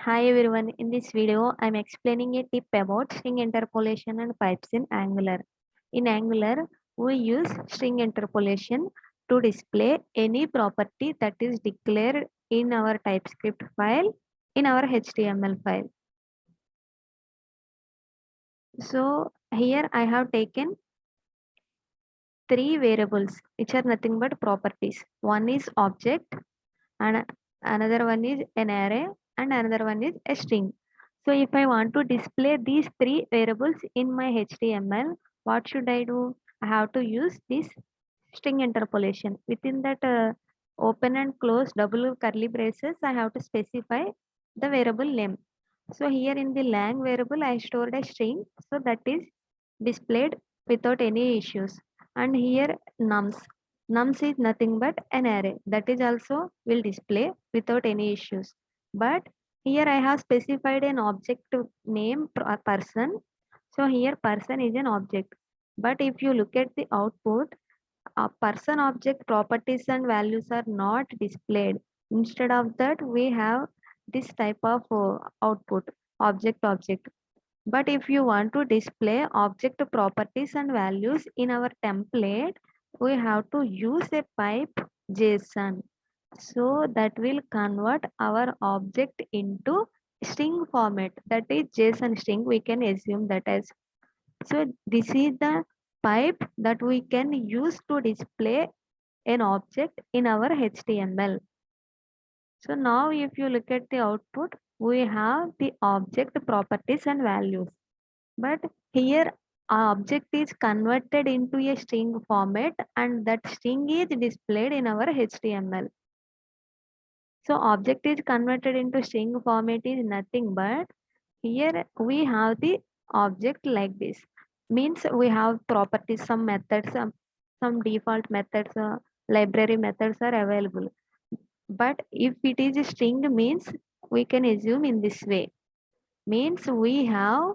Hi everyone, in this video I'm explaining a tip about string interpolation and pipes in Angular. In Angular, we use string interpolation to display any property that is declared in our TypeScript file in our HTML file. So here I have taken three variables which are nothing but properties. One is object and another one is an array and another one is a string. So if I want to display these three variables in my HTML, what should I do? I have to use this string interpolation. Within that open and close double curly braces, I have to specify the variable name. So here in the lang variable, I stored a string. So that is displayed without any issues. And here nums. Nums is nothing but an array. That is also will display without any issues. But here I have specified an object name person. So here person is an object. But if you look at the output, person object properties and values are not displayed. Instead of that, we have this type of output object. But if you want to display object properties and values in our template, we have to use a pipe JSON. So that will convert our object into string format. That is JSON string. We can assume that as. So this is the pipe that we can use to display an object in our HTML. So now if you look at the output, we have the object properties and values. But here our object is converted into a string format and that string is displayed in our HTML. So object is converted into string format is nothing but here we have the object like this. Means we have properties, some methods, some default methods, library methods are available. But if it is a string means we can assume in this way. Means we have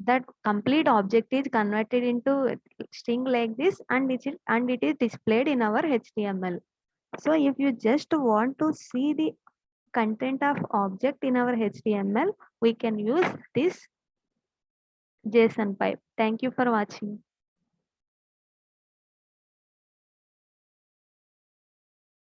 that complete object is converted into string like this and it is displayed in our HTML. So if you just want to see the content of object in our HTML, we can use this JSON pipe. Thank you for watching.